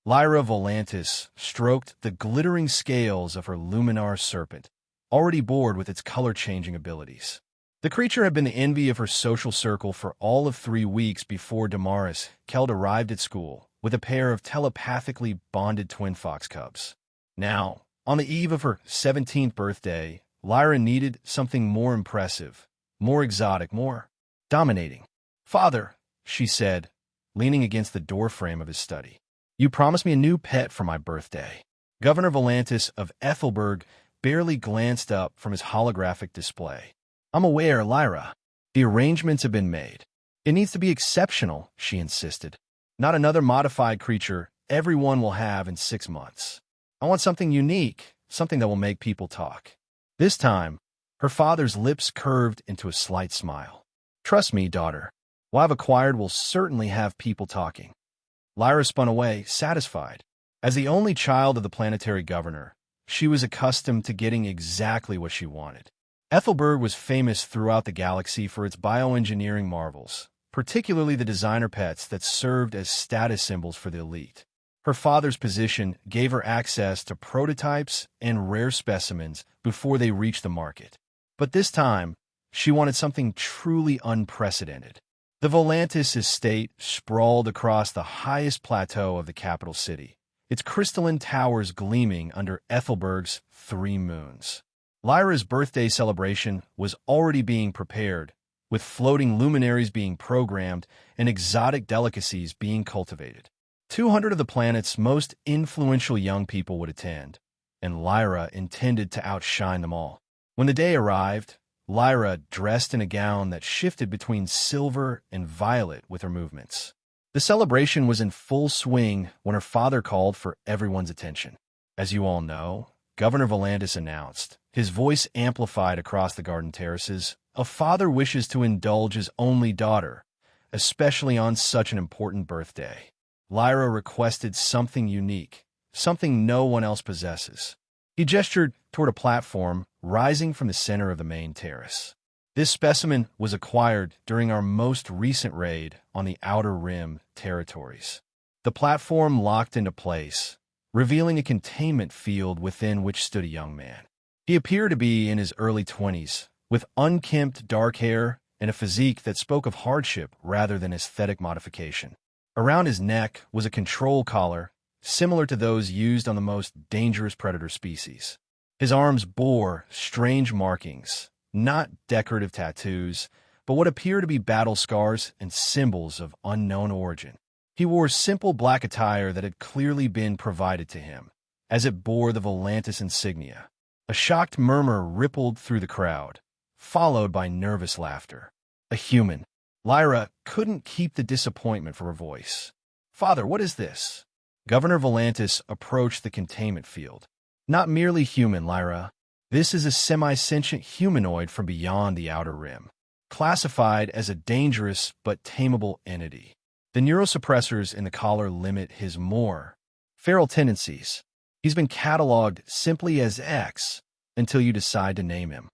Lyra Volantis stroked the glittering scales of her luminar serpent, already bored with its color-changing abilities. The creature had been the envy of her social circle for all of 3 weeks before Damaris Keld arrived at school with a pair of telepathically bonded twin fox cubs. Now, on the eve of her 17th birthday, Lyra needed something more impressive, more exotic, more dominating. "Father," she said, leaning against the doorframe of his study, "you promised me a new pet for my birthday." Governor Volantis of Ethelberg barely glanced up from his holographic display. "I'm aware, Lyra. The arrangements have been made. It needs to be exceptional," she insisted. "Not another modified creature everyone will have in 6 months. I want something unique, something that will make people talk." This time, her father's lips curved into a slight smile. "Trust me, daughter. What I've acquired will certainly have people talking." Lyra spun away, satisfied. As the only child of the planetary governor, she was accustomed to getting exactly what she wanted. Ethelberg was famous throughout the galaxy for its bioengineering marvels, particularly the designer pets that served as status symbols for the elite. Her father's position gave her access to prototypes and rare specimens before they reached the market. But this time, she wanted something truly unprecedented. The Volantis estate sprawled across the highest plateau of the capital city, its crystalline towers gleaming under Ethelberg's 3 moons. Lyra's birthday celebration was already being prepared, with floating luminaries being programmed and exotic delicacies being cultivated. 200 of the planet's most influential young people would attend, and Lyra intended to outshine them all. When the day arrived, Lyra dressed in a gown that shifted between silver and violet with her movements. The celebration was in full swing when her father called for everyone's attention. "As you all know," Governor Volantis announced, his voice amplified across the garden terraces, "a father wishes to indulge his only daughter, especially on such an important birthday." Lyra requested something unique, something no one else possesses. He gestured toward a platform rising from the center of the main terrace. "This specimen was acquired during our most recent raid on the Outer Rim territories." The platform locked into place, revealing a containment field within which stood a young man. He appeared to be in his early 20s, with unkempt dark hair and a physique that spoke of hardship rather than aesthetic modification. Around his neck was a control collar, similar to those used on the most dangerous predator species. His arms bore strange markings, not decorative tattoos, but what appear to be battle scars and symbols of unknown origin. He wore simple black attire that had clearly been provided to him, as it bore the Volantis insignia. A shocked murmur rippled through the crowd, followed by nervous laughter. A human. Lyra couldn't keep the disappointment from her voice. "Father, what is this?" Governor Volantis approached the containment field. "Not merely human, Lyra. This is a semi-sentient humanoid from beyond the Outer Rim, classified as a dangerous but tameable entity. The neurosuppressors in the collar limit his more feral tendencies. He's been cataloged simply as X until you decide to name him."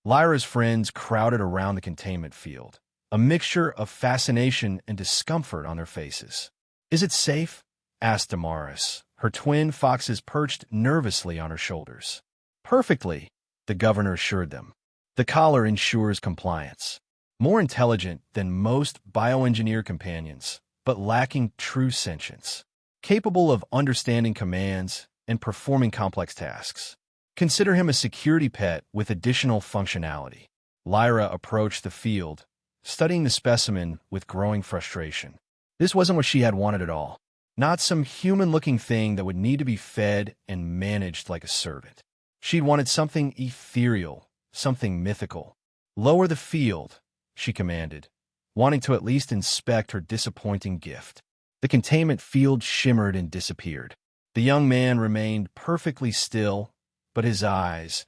Lyra's friends crowded around the containment field, a mixture of fascination and discomfort on their faces. "Is it safe?" asked Damaris, her twin foxes perched nervously on her shoulders. "Perfectly," the governor assured them. "The collar ensures compliance. More intelligent than most bioengineer companions, but lacking true sentience. Capable of understanding commands and performing complex tasks. Consider him a security pet with additional functionality." Lyra approached the field, studying the specimen with growing frustration. This wasn't what she had wanted at all. Not some human-looking thing that would need to be fed and managed like a servant. She'd wanted something ethereal, something mythical. "Lower the field," she commanded, wanting to at least inspect her disappointing gift. The containment field shimmered and disappeared. The young man remained perfectly still, but his eyes,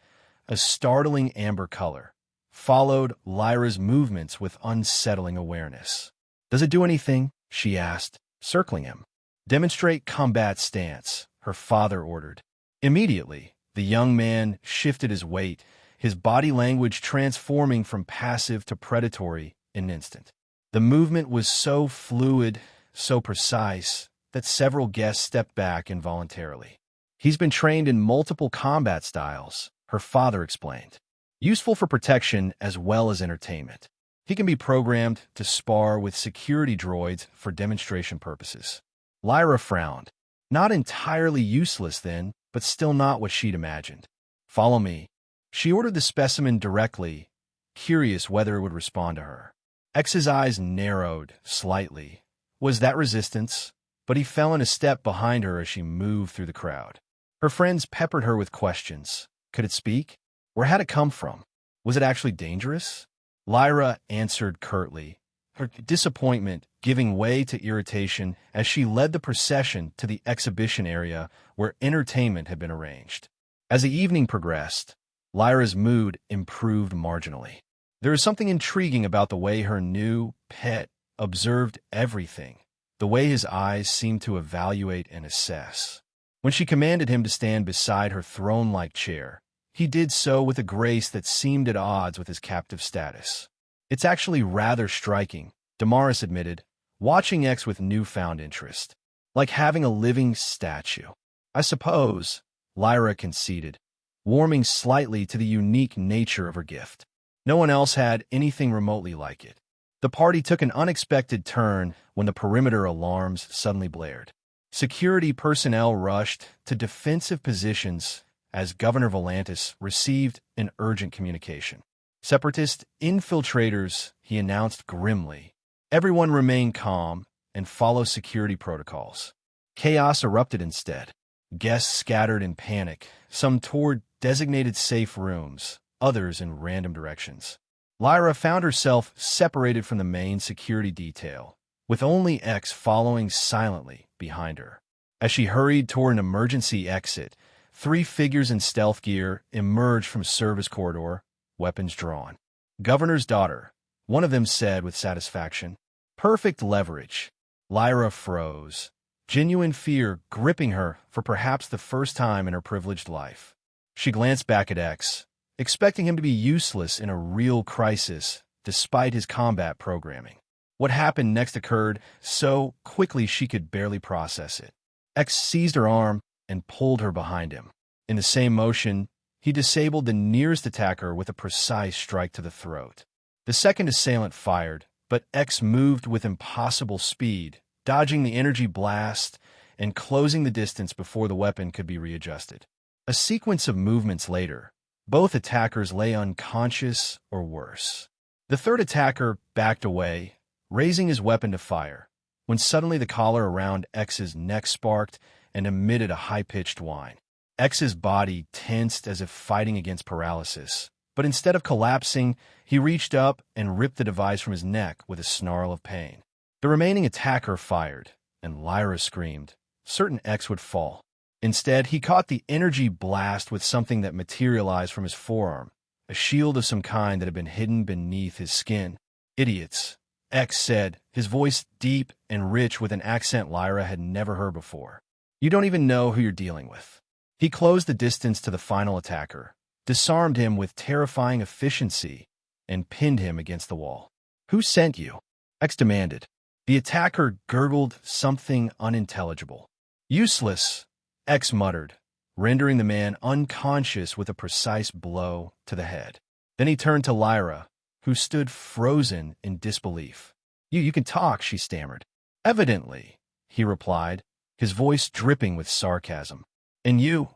a startling amber color, followed Lyra's movements with unsettling awareness. "Does it do anything?" she asked, circling him. "Demonstrate combat stance," her father ordered. Immediately, the young man shifted his weight, his body language transforming from passive to predatory in an instant. The movement was so fluid, so precise, that several guests stepped back involuntarily. He's been trained in multiple combat styles, her father explained. Useful for protection as well as entertainment. He can be programmed to spar with security droids for demonstration purposes. Lyra frowned. Not entirely useless then, but still not what she'd imagined. Follow me. She ordered the specimen directly, curious whether it would respond to her. X's eyes narrowed slightly. Was that resistance? But he fell in a step behind her as she moved through the crowd. Her friends peppered her with questions. Could it speak? Where had it come from? Was it actually dangerous? Lyra answered curtly, her disappointment giving way to irritation as she led the procession to the exhibition area where entertainment had been arranged. As the evening progressed, Lyra's mood improved marginally. There was something intriguing about the way her new pet observed everything, the way his eyes seemed to evaluate and assess. When she commanded him to stand beside her throne-like chair, he did so with a grace that seemed at odds with his captive status. It's actually rather striking, Damaris admitted, watching X with newfound interest. Like having a living statue. I suppose, Lyra conceded, warming slightly to the unique nature of her gift. No one else had anything remotely like it. The party took an unexpected turn when the perimeter alarms suddenly blared. Security personnel rushed to defensive positions as Governor Volantis received an urgent communication. Separatist infiltrators, he announced grimly. Everyone remain calm and follow security protocols. Chaos erupted instead. Guests scattered in panic, some toward designated safe rooms, others in random directions. Lyra found herself separated from the main security detail, with only X following silently behind her. As she hurried toward an emergency exit, 3 figures in stealth gear emerged from a service corridor, weapons drawn. Governor's daughter, one of them said with satisfaction. Perfect leverage. Lyra froze, genuine fear gripping her for perhaps the first time in her privileged life. She glanced back at X, expecting him to be useless in a real crisis despite his combat programming. What happened next occurred so quickly she could barely process it. X seized her arm and pulled her behind him. In the same motion, he disabled the nearest attacker with a precise strike to the throat. The second assailant fired, but X moved with impossible speed, dodging the energy blast and closing the distance before the weapon could be readjusted. A sequence of movements later, both attackers lay unconscious or worse. The third attacker backed away, raising his weapon to fire, when suddenly the collar around X's neck sparked and emitted a high-pitched whine. X's body tensed as if fighting against paralysis, but instead of collapsing, he reached up and ripped the device from his neck with a snarl of pain. The remaining attacker fired, and Lyra screamed, certain X would fall. Instead, he caught the energy blast with something that materialized from his forearm, a shield of some kind that had been hidden beneath his skin. Idiots, X said, his voice deep and rich with an accent Lyra had never heard before. You don't even know who you're dealing with. He closed the distance to the final attacker, disarmed him with terrifying efficiency, and pinned him against the wall. Who sent you? X demanded. The attacker gurgled something unintelligible. Useless, X muttered, rendering the man unconscious with a precise blow to the head. Then he turned to Lyra, who stood frozen in disbelief. You can talk, she stammered. Evidently, he replied, his voice dripping with sarcasm. And you,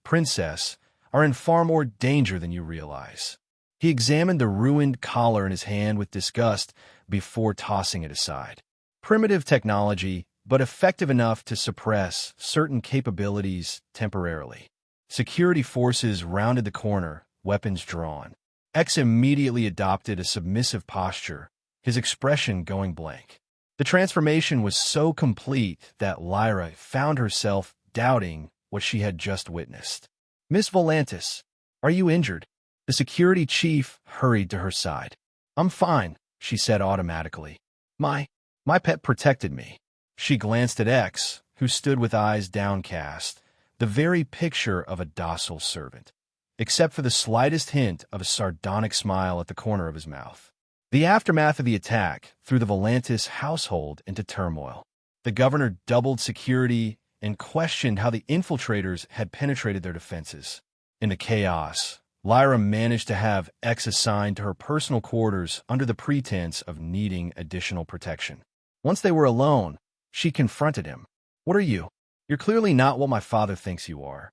princess, are in far more danger than you realize. He examined the ruined collar in his hand with disgust before tossing it aside. Primitive technology, but effective enough to suppress certain capabilities temporarily. Security forces rounded the corner, weapons drawn. X immediately adopted a submissive posture, his expression going blank. The transformation was so complete that Lyra found herself doubting what she had just witnessed. Miss Volantis, are you injured? The security chief hurried to her side. I'm fine, she said automatically. My pet protected me. She glanced at X, who stood with eyes downcast, the very picture of a docile servant, except for the slightest hint of a sardonic smile at the corner of his mouth. The aftermath of the attack threw the Volantis household into turmoil. The governor doubled security and questioned how the infiltrators had penetrated their defenses. In the chaos, Lyra managed to have X assigned to her personal quarters under the pretense of needing additional protection. Once they were alone, she confronted him. "What are you? You're clearly not what my father thinks you are."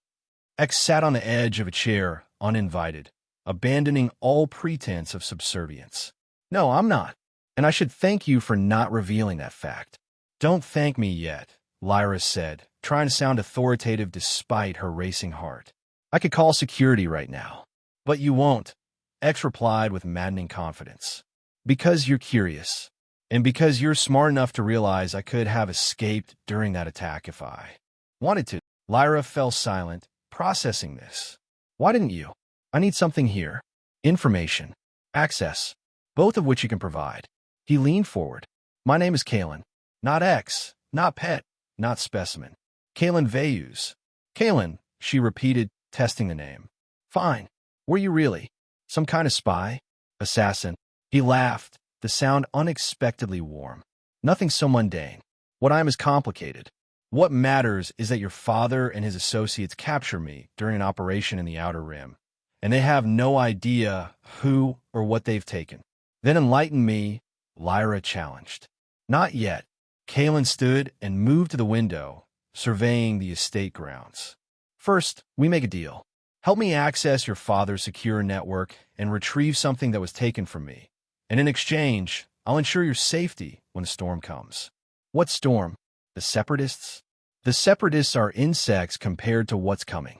X sat on the edge of a chair, uninvited, abandoning all pretense of subservience. "No, I'm not. And I should thank you for not revealing that fact." "Don't thank me yet," Lyra said, trying to sound authoritative despite her racing heart. "I could call security right now." "But you won't," X replied with maddening confidence. "Because you're curious. And because you're smart enough to realize I could have escaped during that attack if I wanted to." Lyra fell silent, processing this. "Why didn't you?" "I need something here. Information. Access. Both of which you can provide." He leaned forward. "My name is Kalen. Not X, not Pet, not Specimen. Kalen Vayus." "Kalen," she repeated, testing the name. "Fine. Were you really? Some kind of spy? Assassin?" He laughed, the sound unexpectedly warm. "Nothing so mundane. What I am is complicated. What matters is that your father and his associates capture me during an operation in the Outer Rim, and they have no idea who or what they've taken. Then enlighten me," Lyra challenged. "Not yet." Kalen stood and moved to the window, surveying the estate grounds. "First, we make a deal. Help me access your father's secure network and retrieve something that was taken from me. And in exchange, I'll ensure your safety when the storm comes." "What storm? The Separatists?" "The Separatists are insects compared to what's coming."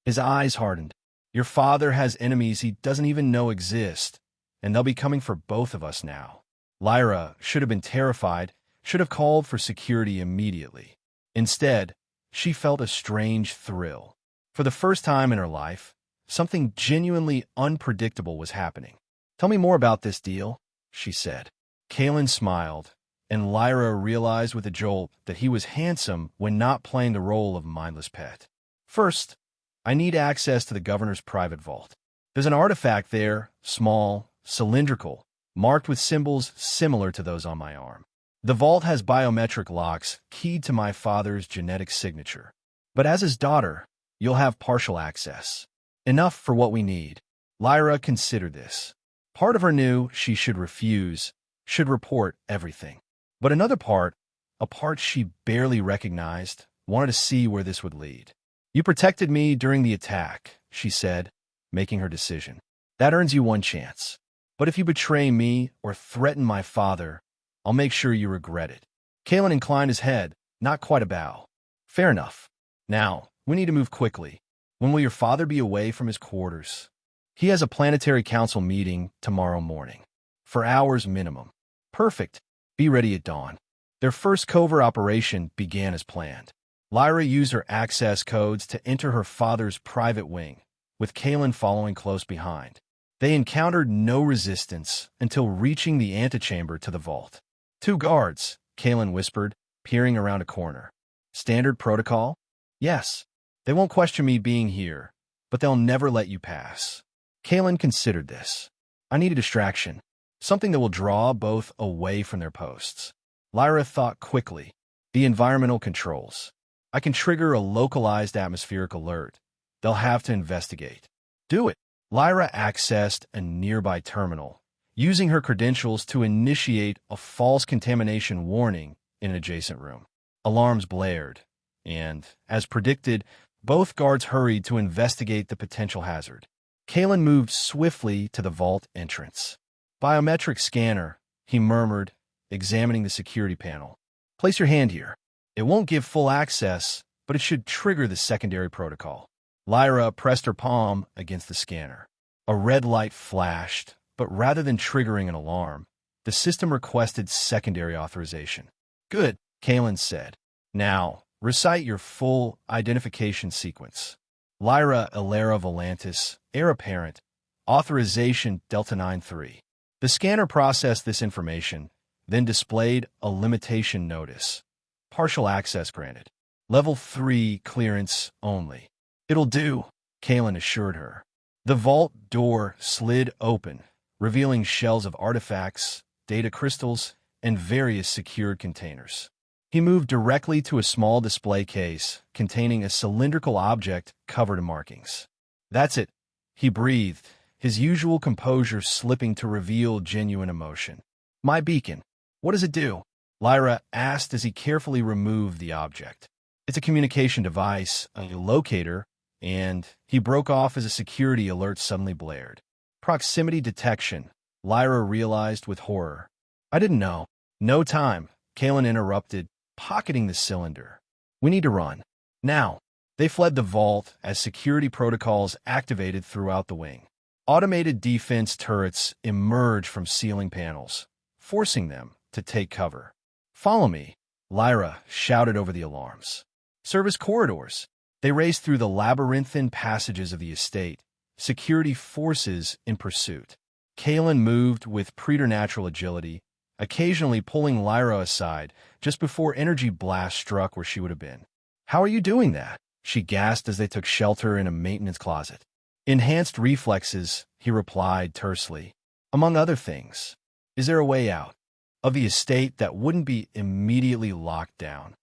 His eyes hardened. "Your father has enemies he doesn't even know exist, and they'll be coming for both of us now." Lyra should have been terrified, should have called for security immediately. Instead, she felt a strange thrill. For the first time in her life, something genuinely unpredictable was happening. "Tell me more about this deal," she said. Kalen smiled, and Lyra realized with a jolt that he was handsome when not playing the role of mindless pet. "First, I need access to the governor's private vault. There's an artifact there, small, cylindrical, marked with symbols similar to those on my arm. The vault has biometric locks keyed to my father's genetic signature. But as his daughter, you'll have partial access. Enough for what we need." Lyra considered this. Part of her knew she should refuse, should report everything. But another part, a part she barely recognized, wanted to see where this would lead. "You protected me during the attack," she said, making her decision. "That earns you one chance. But if you betray me or threaten my father, I'll make sure you regret it." Kalen inclined his head, not quite a bow. "Fair enough. Now, we need to move quickly. When will your father be away from his quarters?" "He has a planetary council meeting tomorrow morning. For hours minimum." "Perfect. Be ready at dawn." Their first covert operation began as planned. Lyra used her access codes to enter her father's private wing, with Kalen following close behind. They encountered no resistance until reaching the antechamber to the vault. "Two guards," Kalen whispered, peering around a corner. "Standard protocol?" "Yes. They won't question me being here, but they'll never let you pass." Kalen considered this. "I need a distraction, something that will draw both away from their posts." Lyra thought quickly. "The environmental controls. I can trigger a localized atmospheric alert. They'll have to investigate." "Do it." Lyra accessed a nearby terminal, using her credentials to initiate a false contamination warning in an adjacent room. Alarms blared, and, as predicted, both guards hurried to investigate the potential hazard. Kalen moved swiftly to the vault entrance. "Biometric scanner," he murmured, examining the security panel. "Place your hand here. It won't give full access, but it should trigger the secondary protocol." Lyra pressed her palm against the scanner. A red light flashed, but rather than triggering an alarm, the system requested secondary authorization. "Good," Kalen said. "Now, recite your full identification sequence." Lyra Ilera Volantis, heir apparent, authorization Delta 93. The scanner processed this information, then displayed a limitation notice. Partial access granted. Level 3 clearance only. "It'll do," Kalen assured her. The vault door slid open, revealing shells of artifacts, data crystals, and various secured containers. He moved directly to a small display case containing a cylindrical object covered in markings. That's it, he breathed, his usual composure slipping to reveal genuine emotion. My beacon. What does it do? Lyra asked as he carefully removed the object. It's a communication device, a locator, and he broke off as a security alert suddenly blared. Proximity detection, Lyra realized with horror. I didn't know. No time, Kalen interrupted, pocketing the cylinder. We need to run. Now. They fled the vault as security protocols activated throughout the wing. Automated defense turrets emerged from ceiling panels, forcing them to take cover. Follow me, Lyra shouted over the alarms. Service corridors. They raced through the labyrinthine passages of the estate, security forces in pursuit. Kalen moved with preternatural agility, occasionally pulling Lyra aside just before energy blasts struck where she would have been. How are you doing that? She gasped as they took shelter in a maintenance closet. Enhanced reflexes, he replied tersely. Among other things. Is there a way out of the estate that wouldn't be immediately locked down?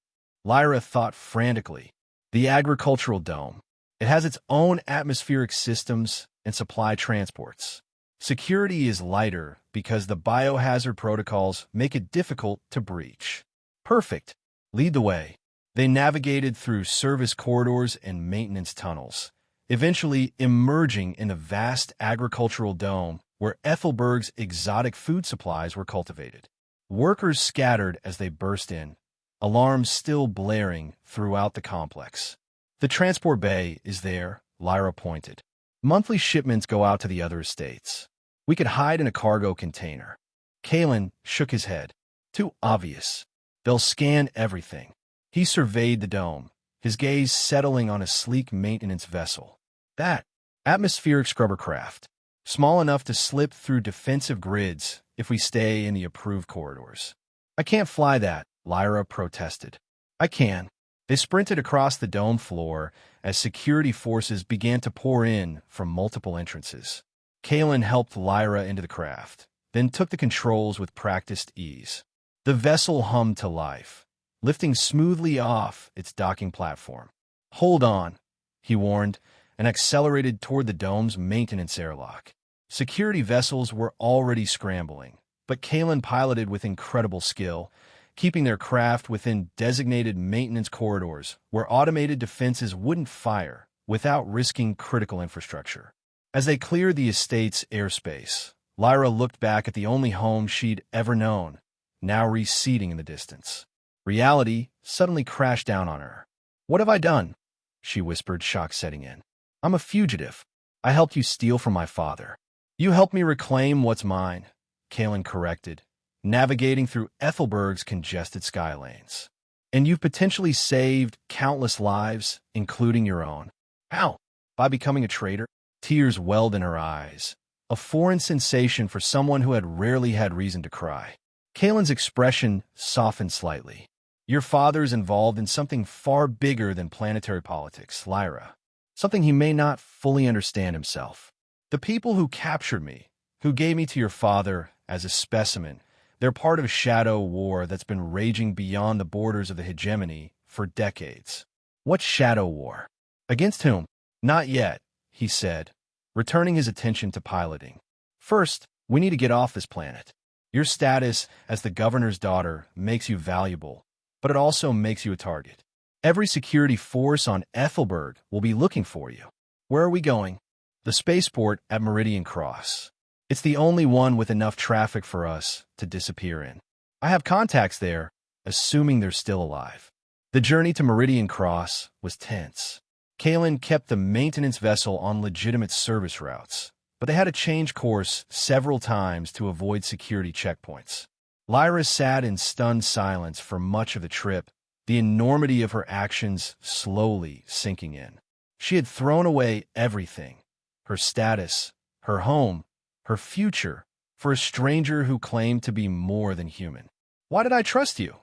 Lyra thought frantically. The agricultural dome. It has its own atmospheric systems and supply transports. Security is lighter because the biohazard protocols make it difficult to breach. Perfect. Lead the way. They navigated through service corridors and maintenance tunnels, eventually emerging in the vast agricultural dome where Ethelberg's exotic food supplies were cultivated. Workers scattered as they burst in, alarms still blaring throughout the complex. The transport bay is there, Lyra pointed. Monthly shipments go out to the other estates. We could hide in a cargo container. Kalen shook his head. Too obvious. They'll scan everything. He surveyed the dome, his gaze settling on a sleek maintenance vessel. That atmospheric scrubber craft, small enough to slip through defensive grids if we stay in the approved corridors. I can't fly that, Lyra protested. I can. They sprinted across the dome floor as security forces began to pour in from multiple entrances. Kalen helped Lyra into the craft, then took the controls with practiced ease. The vessel hummed to life, lifting smoothly off its docking platform. Hold on, he warned, and accelerated toward the dome's maintenance airlock. Security vessels were already scrambling, but Kalen piloted with incredible skill, keeping their craft within designated maintenance corridors where automated defenses wouldn't fire without risking critical infrastructure. As they cleared the estate's airspace, Lyra looked back at the only home she'd ever known, now receding in the distance. Reality suddenly crashed down on her. What have I done? She whispered, shock setting in. I'm a fugitive. I helped you steal from my father. You helped me reclaim what's mine, Kalen corrected, navigating through Ethelberg's congested sky lanes. And you've potentially saved countless lives, including your own. How? By becoming a traitor? Tears welled in her eyes, a foreign sensation for someone who had rarely had reason to cry. Kalen's expression softened slightly. Your father's involved in something far bigger than planetary politics, Lyra. Something he may not fully understand himself. The people who captured me, who gave me to your father as a specimen, they're part of a shadow war that's been raging beyond the borders of the hegemony for decades. What shadow war? Against whom? Not yet, he said, returning his attention to piloting. First, we need to get off this planet. Your status as the governor's daughter makes you valuable, but it also makes you a target. Every security force on Ethelberg will be looking for you. Where are we going? The spaceport at Meridian Cross. It's the only one with enough traffic for us to disappear in. I have contacts there, assuming they're still alive. The journey to Meridian Cross was tense. Kalen kept the maintenance vessel on legitimate service routes, but they had to change course several times to avoid security checkpoints. Lyra sat in stunned silence for much of the trip, the enormity of her actions slowly sinking in. She had thrown away everything, her status, her home, her future, for a stranger who claimed to be more than human. Why did I trust you?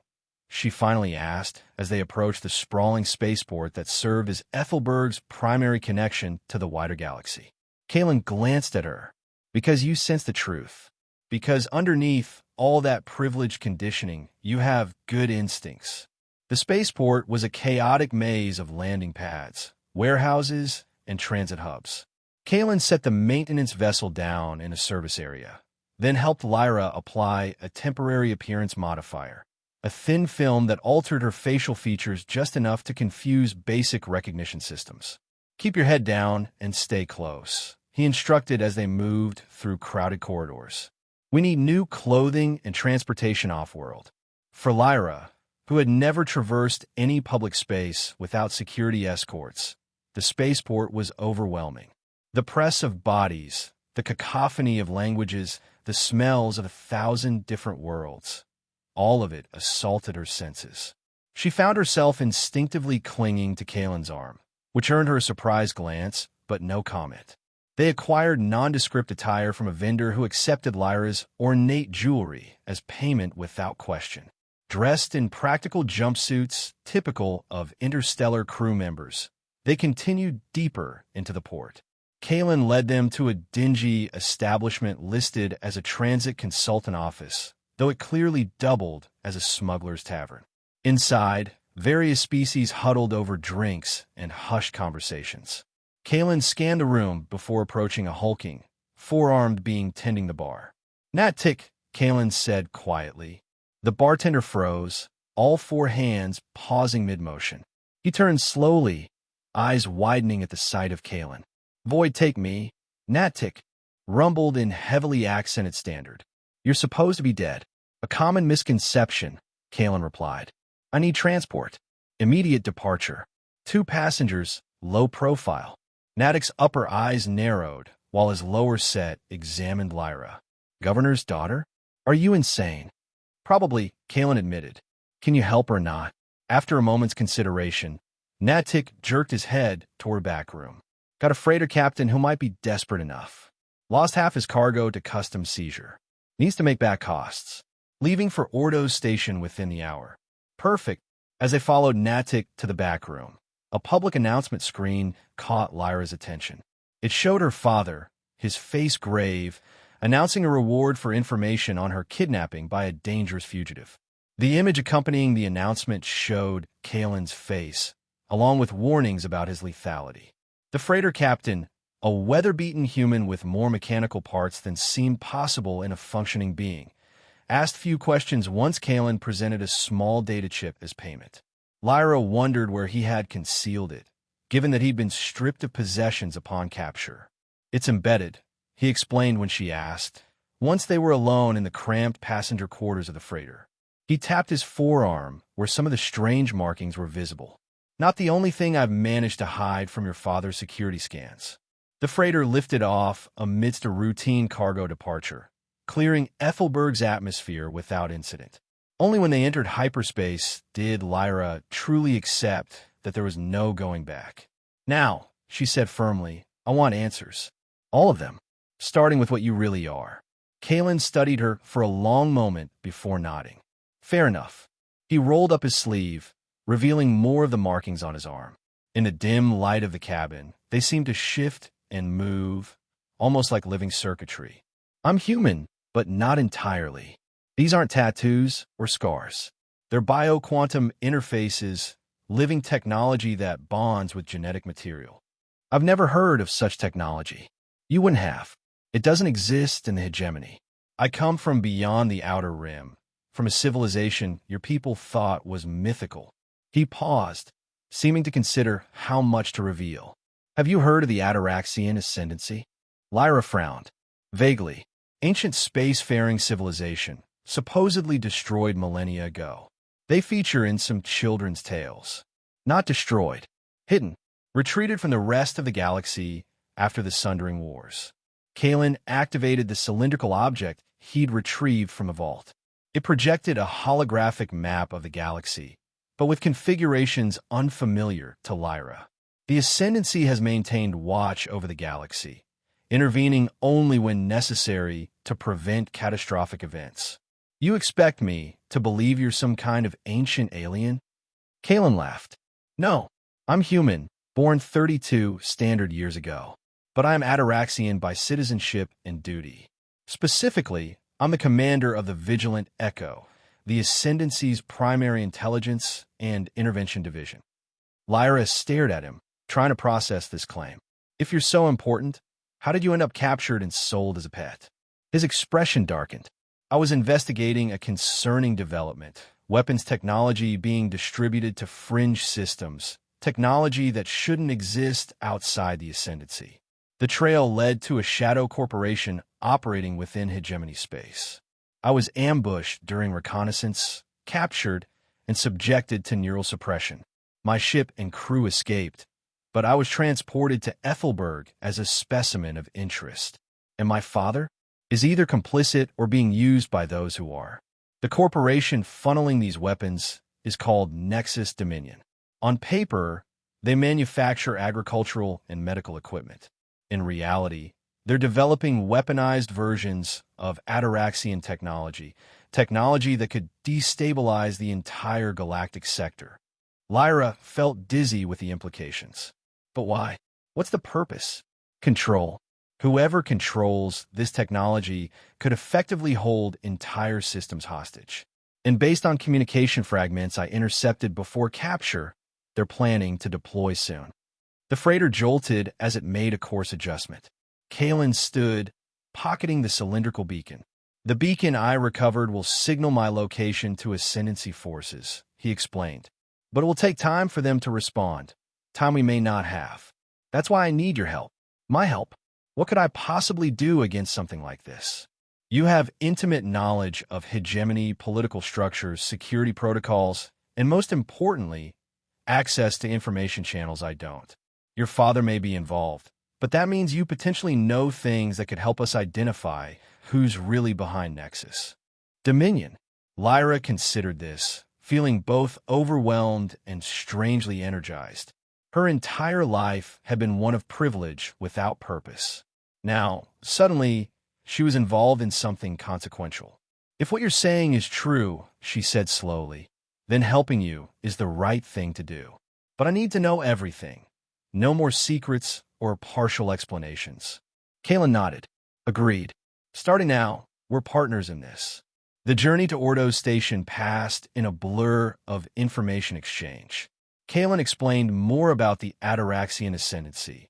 She finally asked as they approached the sprawling spaceport that served as Ethelberg's primary connection to the wider galaxy. Kalen glanced at her. Because you sense the truth. Because underneath all that privileged conditioning, you have good instincts. The spaceport was a chaotic maze of landing pads, warehouses, and transit hubs. Kalen set the maintenance vessel down in a service area, then helped Lyra apply a temporary appearance modifier, a thin film that altered her facial features just enough to confuse basic recognition systems. "Keep your head down and stay close," he instructed as they moved through crowded corridors. "We need new clothing and transportation off-world." For Lyra, who had never traversed any public space without security escorts, the spaceport was overwhelming. The press of bodies, the cacophony of languages, the smells of 1,000 different worlds, all of it assaulted her senses. She found herself instinctively clinging to Kalen's arm, which earned her a surprised glance, but no comment. They acquired nondescript attire from a vendor who accepted Lyra's ornate jewelry as payment without question. Dressed in practical jumpsuits typical of interstellar crew members, they continued deeper into the port. Kalen led them to a dingy establishment listed as a transit consultant office, though it clearly doubled as a smuggler's tavern. Inside, various species huddled over drinks and hushed conversations. Kalen scanned the room before approaching a hulking, four-armed being tending the bar. "Nat Tick," Kalen said quietly. The bartender froze, all four hands pausing mid-motion. He turned slowly, eyes widening at the sight of Kalen. "Void take me," Nat Tick rumbled in heavily accented standard. "You're supposed to be dead." "A common misconception," Kalen replied. "I need transport. Immediate departure." Two passengers, low profile. Natick's upper eyes narrowed, while his lower set examined Lyra. "Governor's daughter? Are you insane?" "Probably," Kalen admitted. "Can you help or not?" After a moment's consideration, Nat Tick jerked his head toward a back room. "Got a freighter captain who might be desperate enough. Lost half his cargo to customs seizure. Needs to make back costs. Leaving for Ordo's station within the hour." "Perfect." As they followed Natick to the back room, a public announcement screen caught Lyra's attention. It showed her father, his face grave, announcing a reward for information on her kidnapping by a dangerous fugitive. The image accompanying the announcement showed Kalen's face, along with warnings about his lethality. The freighter captain, a weather-beaten human with more mechanical parts than seemed possible in a functioning being, asked few questions once Kalen presented a small data chip as payment. Lyra wondered where he had concealed it, given that he'd been stripped of possessions upon capture. "It's embedded," he explained when she asked, once they were alone in the cramped passenger quarters of the freighter. He tapped his forearm where some of the strange markings were visible. "Not the only thing I've managed to hide from your father's security scans." The freighter lifted off amidst a routine cargo departure, clearing Ethelberg's atmosphere without incident. Only when they entered hyperspace did Lyra truly accept that there was no going back. "Now," she said firmly, "I want answers. All of them, starting with what you really are." Kalen studied her for a long moment before nodding. "Fair enough." He rolled up his sleeve, revealing more of the markings on his arm. In the dim light of the cabin, they seemed to shift and move, almost like living circuitry. "I'm human, but not entirely. These aren't tattoos or scars. They're bioquantum interfaces, living technology that bonds with genetic material. I've never heard of such technology. You wouldn't have. It doesn't exist in the hegemony. I come from beyond the outer rim, from a civilization your people thought was mythical." He paused, seeming to consider how much to reveal. "Have you heard of the Ataraxian ascendancy?" Lyra frowned. "Vaguely. Ancient spacefaring civilization, supposedly destroyed millennia ago. They feature in some children's tales. Not destroyed. Hidden. Retreated from the rest of the galaxy after the Sundering Wars." Kalen activated the cylindrical object he'd retrieved from a vault. It projected a holographic map of the galaxy, but with configurations unfamiliar to Lyra. The Ascendancy has maintained watch over the galaxy, intervening only when necessary to prevent catastrophic events. "You expect me to believe you're some kind of ancient alien?" Kalen laughed. "No, I'm human, born 32 standard years ago, but I'm Ataraxian by citizenship and duty. Specifically, I'm the commander of the Vigilant Echo, the Ascendancy's primary intelligence and intervention division. Lyra stared at him, trying to process this claim. If you're so important, how did you end up captured and sold as a pet? His expression darkened. I was investigating a concerning development, weapons technology being distributed to fringe systems, technology that shouldn't exist outside the Ascendancy. The trail led to a shadow corporation operating within hegemony space. I was ambushed during reconnaissance, captured, and subjected to neural suppression. My ship and crew escaped, but I was transported to Ethelberg as a specimen of interest. And my father is either complicit or being used by those who are. The corporation funneling these weapons is called Nexus Dominion. On paper, they manufacture agricultural and medical equipment. In reality, they're developing weaponized versions of Ataraxian technology, technology that could destabilize the entire galactic sector. Lyra felt dizzy with the implications. But why? What's the purpose? Control. Whoever controls this technology could effectively hold entire systems hostage. And based on communication fragments I intercepted before capture, they're planning to deploy soon. The freighter jolted as it made a course adjustment. Kalen stood, pocketing the cylindrical beacon. The beacon I recovered will signal my location to Ascendancy forces, he explained. But it will take time for them to respond, time we may not have. That's why I need your help. My help? What could I possibly do against something like this? You have intimate knowledge of hegemony, political structures, security protocols, and most importantly, access to information channels I don't. Your father may be involved, but that means you potentially know things that could help us identify who's really behind Nexus. Dominion. Lyra considered this, feeling both overwhelmed and strangely energized. Her entire life had been one of privilege without purpose. Now, suddenly, she was involved in something consequential. If what you're saying is true, she said slowly, then helping you is the right thing to do. But I need to know everything. No more secrets or partial explanations. Kalen nodded. Agreed. Starting now, we're partners in this. The journey to Ordo's station passed in a blur of information exchange. Kalen explained more about the Ataraxian Ascendancy,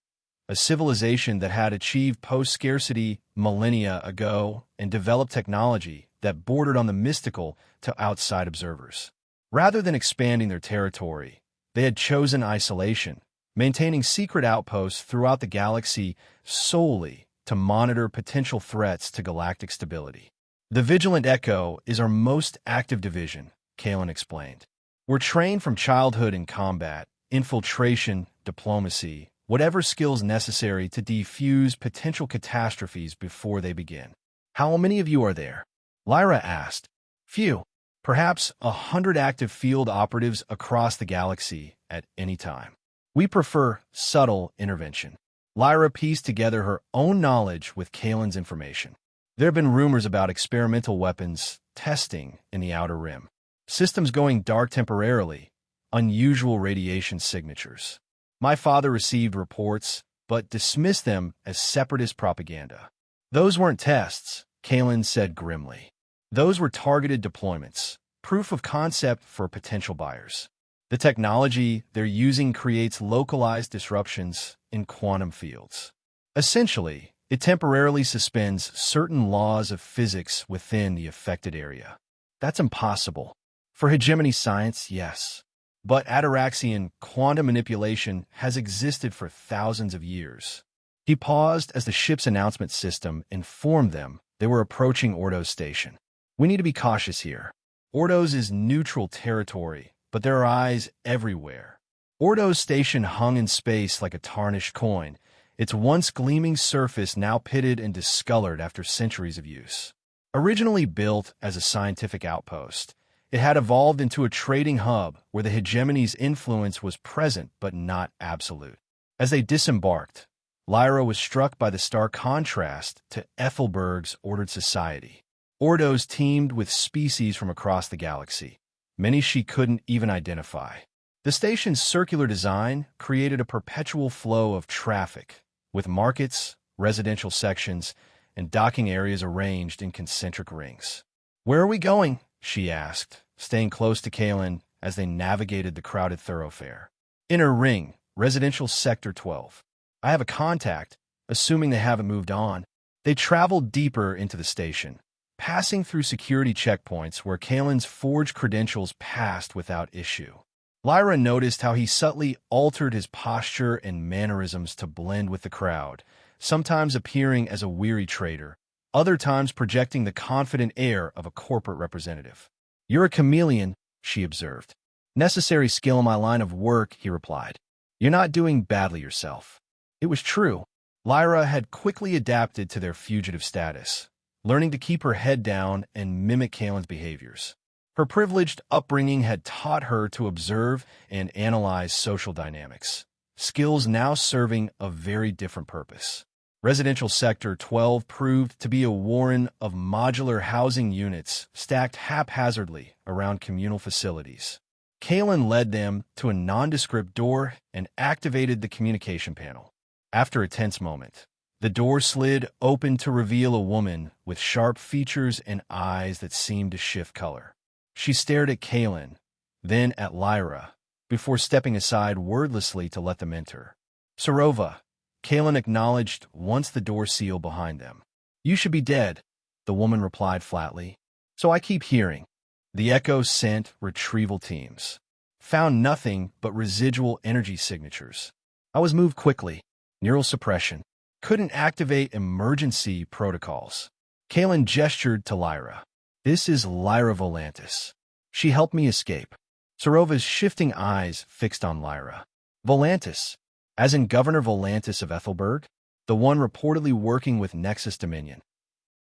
a civilization that had achieved post-scarcity millennia ago and developed technology that bordered on the mystical to outside observers. Rather than expanding their territory, they had chosen isolation, maintaining secret outposts throughout the galaxy solely to monitor potential threats to galactic stability. The Vigilant Echo is our most active division, Kalen explained. We're trained from childhood in combat, infiltration, diplomacy, whatever skills necessary to defuse potential catastrophes before they begin. How many of you are there? Lyra asked. Few. Perhaps 100 active field operatives across the galaxy at any time. We prefer subtle intervention. Lyra pieced together her own knowledge with Kalen's information. There have been rumors about experimental weapons testing in the Outer Rim. Systems going dark temporarily, unusual radiation signatures. My father received reports, but dismissed them as separatist propaganda. Those weren't tests, Kalen said grimly. Those were targeted deployments, proof of concept for potential buyers. The technology they're using creates localized disruptions in quantum fields. Essentially, it temporarily suspends certain laws of physics within the affected area. That's impossible. For hegemony science, yes. But Ataraxian quantum manipulation has existed for thousands of years. He paused as the ship's announcement system informed them they were approaching Ordo's station. We need to be cautious here. Ordo's is neutral territory, but there are eyes everywhere. Ordo's station hung in space like a tarnished coin, its once gleaming surface now pitted and discolored after centuries of use. Originally built as a scientific outpost, it had evolved into a trading hub where the hegemony's influence was present but not absolute. As they disembarked, Lyra was struck by the stark contrast to Ethelberg's ordered society. Ordo's teemed with species from across the galaxy, many she couldn't even identify. The station's circular design created a perpetual flow of traffic, with markets, residential sections, and docking areas arranged in concentric rings. Where are we going? she asked, staying close to Kalen as they navigated the crowded thoroughfare. Inner Ring, Residential Sector 12. I have a contact, assuming they haven't moved on. They traveled deeper into the station, passing through security checkpoints where Kalen's forged credentials passed without issue. Lyra noticed how he subtly altered his posture and mannerisms to blend with the crowd, sometimes appearing as a weary trader, other times projecting the confident air of a corporate representative. "You're a chameleon," she observed. "Necessary skill in my line of work," he replied. "You're not doing badly yourself." It was true. Lyra had quickly adapted to their fugitive status, learning to keep her head down and mimic Kalen's behaviors. Her privileged upbringing had taught her to observe and analyze social dynamics, skills now serving a very different purpose. Residential Sector 12 proved to be a warren of modular housing units stacked haphazardly around communal facilities. Kalen led them to a nondescript door and activated the communication panel. After a tense moment, the door slid open to reveal a woman with sharp features and eyes that seemed to shift color. She stared at Kalen, then at Lyra, before stepping aside wordlessly to let them enter. "Sarova," Kalen acknowledged once the door sealed behind them. "You should be dead," the woman replied flatly. "So I keep hearing." The Echo sent retrieval teams. Found nothing but residual energy signatures. "I was moved quickly. Neural suppression. Couldn't activate emergency protocols." Kalen gestured to Lyra. "This is Lyra Volantis. She helped me escape." Sarova's shifting eyes fixed on Lyra. "Volantis? As in Governor Volantis of Ethelberg? The one reportedly working with Nexus Dominion?"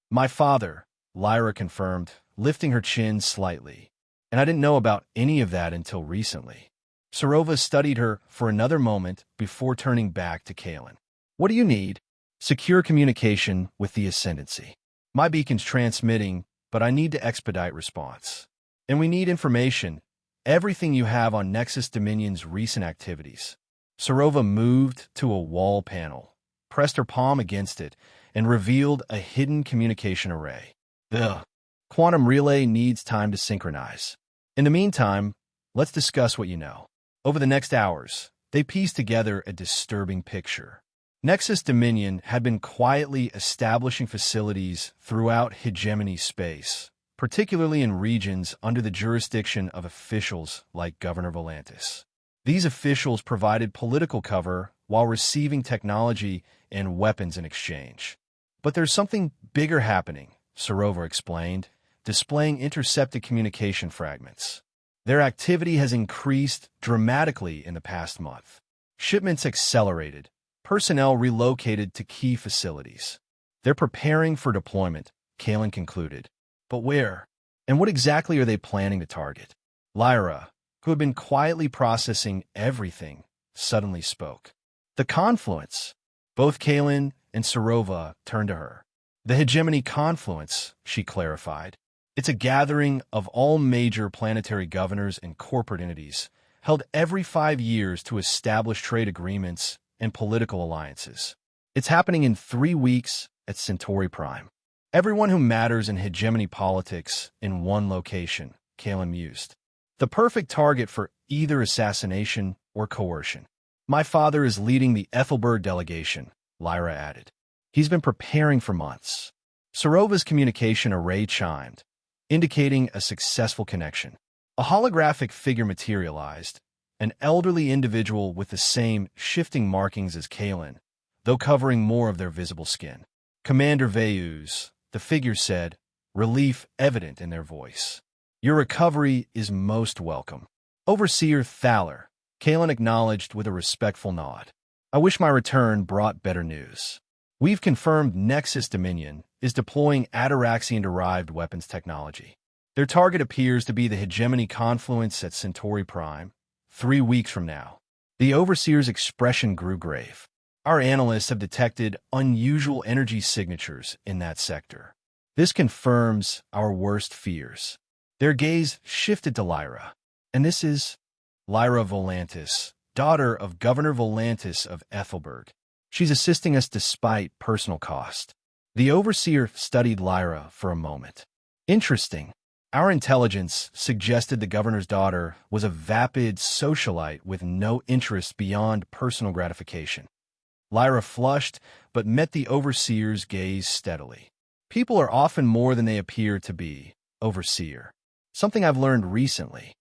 "My father," Lyra confirmed, lifting her chin slightly. "And I didn't know about any of that until recently." Sarova studied her for another moment before turning back to Kalen. "What do you need?" "Secure communication with the Ascendancy. My beacon's transmitting, but I need to expedite response. And we need information, everything you have on Nexus Dominion's recent activities." Sarova moved to a wall panel, pressed her palm against it, and revealed a hidden communication array. "The quantum relay needs time to synchronize. In the meantime, let's discuss what you know." Over the next hours, they pieced together a disturbing picture. Nexus Dominion had been quietly establishing facilities throughout hegemony space, particularly in regions under the jurisdiction of officials like Governor Volantis. These officials provided political cover while receiving technology and weapons in exchange. "But there's something bigger happening," Sarova explained, displaying intercepted communication fragments. "Their activity has increased dramatically in the past month. Shipments accelerated, personnel relocated to key facilities. They're preparing for deployment," Kalen concluded. "But where? And what exactly are they planning to target?" Lyra, who had been quietly processing everything, suddenly spoke. "The Confluence." Both Kalen and Sarova turned to her. "The Hegemony Confluence," she clarified. "It's a gathering of all major planetary governors and corporate entities, held every 5 years to establish trade agreements and political alliances. It's happening in 3 weeks at Centauri Prime. Everyone who matters in hegemony politics in one location," Kalen mused. "The perfect target for either assassination or coercion." "My father is leading the Ethelberg delegation," Lyra added. "He's been preparing for months." Sarova's communication array chimed, indicating a successful connection. A holographic figure materialized, an elderly individual with the same shifting markings as Kalen, though covering more of their visible skin. "Commander Veus," the figure said, relief evident in their voice. "Your recovery is most welcome." "Overseer Thaler," Kalen acknowledged with a respectful nod. "I wish my return brought better news. We've confirmed Nexus Dominion is deploying Ataraxian-derived weapons technology. Their target appears to be the Hegemony Confluence at Centauri Prime, 3 weeks from now." The Overseer's expression grew grave. "Our analysts have detected unusual energy signatures in that sector. This confirms our worst fears." Their gaze shifted to Lyra. "And this is Lyra Volantis, daughter of Governor Volantis of Ethelberg. She's assisting us despite personal cost." The Overseer studied Lyra for a moment. "Interesting. Our intelligence suggested the governor's daughter was a vapid socialite with no interest beyond personal gratification. Lyra flushed, but met the overseer's gaze steadily. People are often more than they appear to be, overseer. Something I've learned recently.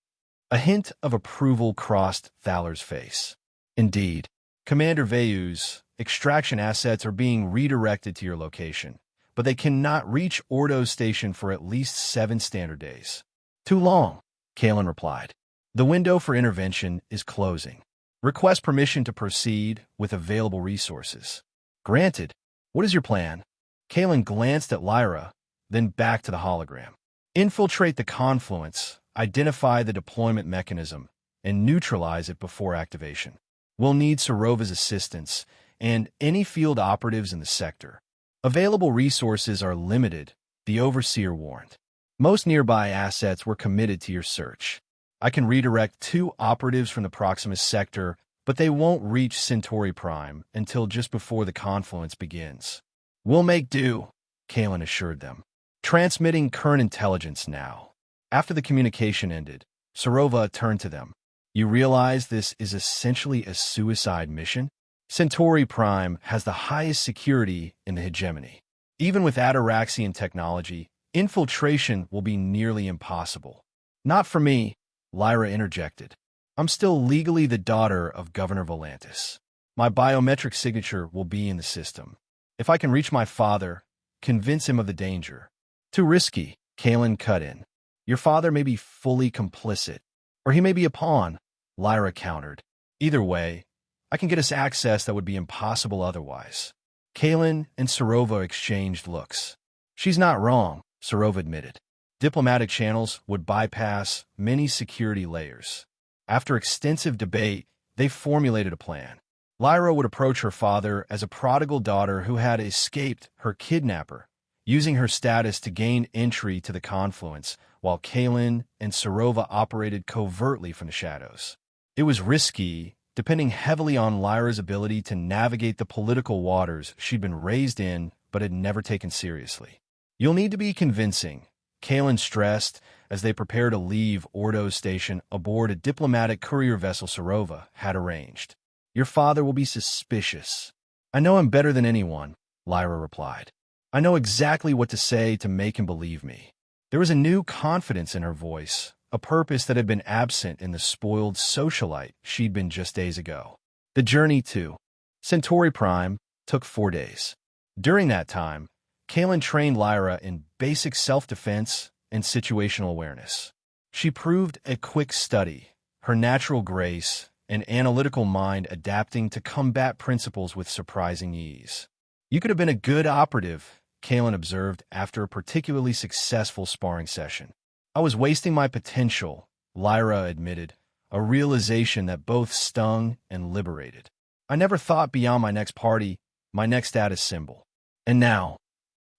A hint of approval crossed Thaler's face. Indeed, Commander Veyu's extraction assets are being redirected to your location, but they cannot reach Ordo's station for at least 7 standard days. Too long, Kalen replied. The window for intervention is closing. Request permission to proceed with available resources. Granted. What is your plan? Kalen glanced at Lyra, then back to the hologram. Infiltrate the confluence, identify the deployment mechanism, and neutralize it before activation. We'll need Sarova's assistance and any field operatives in the sector. Available resources are limited, the overseer warned. Most nearby assets were committed to your search. I can redirect 2 operatives from the Proximus sector, but they won't reach Centauri Prime until just before the confluence begins. We'll make do, Kalen assured them. Transmitting current intelligence now. After the communication ended, Sarova turned to them. You realize this is essentially a suicide mission? Centauri Prime has the highest security in the hegemony. Even with Ataraxian technology, infiltration will be nearly impossible. Not for me, Lyra interjected. I'm still legally the daughter of Governor Volantis. My biometric signature will be in the system. If I can reach my father, convince him of the danger. Too risky, Kalen cut in. Your father may be fully complicit, or he may be a pawn, Lyra countered. Either way, I can get us access that would be impossible otherwise. Kalen and Sarova exchanged looks. She's not wrong, Sarova admitted. Diplomatic channels would bypass many security layers. After extensive debate, they formulated a plan. Lyra would approach her father as a prodigal daughter who had escaped her kidnapper, using her status to gain entry to the confluence, while Kalen and Sarova operated covertly from the shadows. It was risky, depending heavily on Lyra's ability to navigate the political waters she'd been raised in but had never taken seriously. You'll need to be convincing, Kalen stressed as they prepared to leave Ordo's station aboard a diplomatic courier vessel Sarova had arranged. Your father will be suspicious. I know him better than anyone, Lyra replied. I know exactly what to say to make him believe me. There was a new confidence in her voice, a purpose that had been absent in the spoiled socialite she'd been just days ago. The journey to Centauri Prime took 4 days. During that time, Kalen trained Lyra in basic self-defense and situational awareness. She proved a quick study, her natural grace and analytical mind adapting to combat principles with surprising ease. You could have been a good operative, Kalen observed after a particularly successful sparring session. I was wasting my potential, Lyra admitted, a realization that both stung and liberated. I never thought beyond my next party, my next status symbol. And now,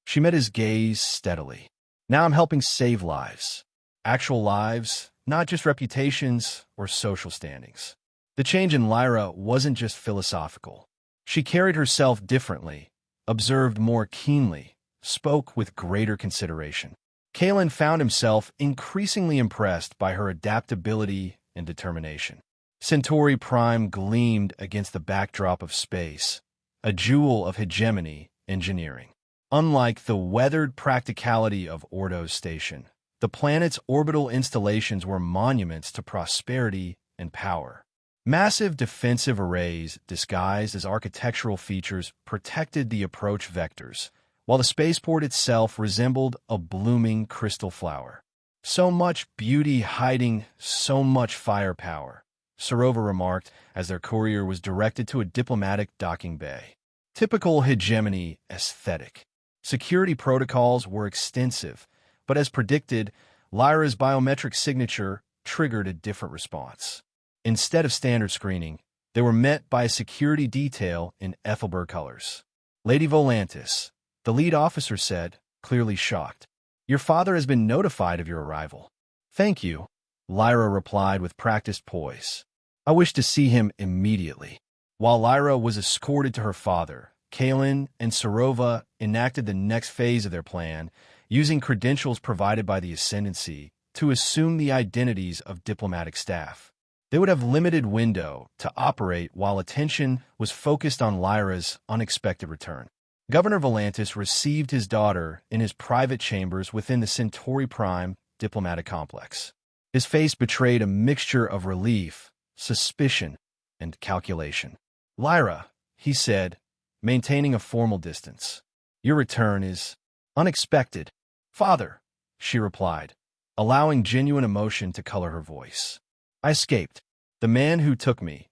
she met his gaze steadily. Now I'm helping save lives. Actual lives, not just reputations or social standings. The change in Lyra wasn't just philosophical. She carried herself differently, observed more keenly, spoke with greater consideration. Kalen found himself increasingly impressed by her adaptability and determination. Centauri Prime gleamed against the backdrop of space, a jewel of hegemony engineering. Unlike the weathered practicality of Ordo's station, the planet's orbital installations were monuments to prosperity and power. Massive defensive arrays disguised as architectural features protected the approach vectors, while the spaceport itself resembled a blooming crystal flower. So much beauty hiding so much firepower, Sarova remarked as their courier was directed to a diplomatic docking bay. Typical hegemony aesthetic. Security protocols were extensive, but as predicted, Lyra's biometric signature triggered a different response. Instead of standard screening, they were met by a security detail in Ethelbert colors. Lady Volantis, the lead officer said, clearly shocked. Your father has been notified of your arrival. Thank you, Lyra replied with practiced poise. I wish to see him immediately. While Lyra was escorted to her father, Kalen and Sarova enacted the next phase of their plan, using credentials provided by the Ascendancy to assume the identities of diplomatic staff. They would have limited window to operate while attention was focused on Lyra's unexpected return. Governor Volantis received his daughter in his private chambers within the Centauri Prime diplomatic complex. His face betrayed a mixture of relief, suspicion, and calculation. "Lyra," he said, maintaining a formal distance, "your return is unexpected." "Father," she replied, allowing genuine emotion to color her voice. "I escaped. The man who took me,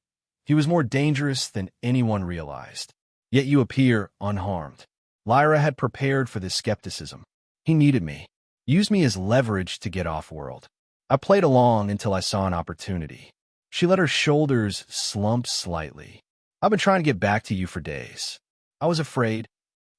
he was more dangerous than anyone realized. Yet you appear unharmed." Lyra had prepared for this skepticism. "He needed me, used me as leverage to get off-world. I played along until I saw an opportunity." She let her shoulders slump slightly. "I've been trying to get back to you for days. I was afraid."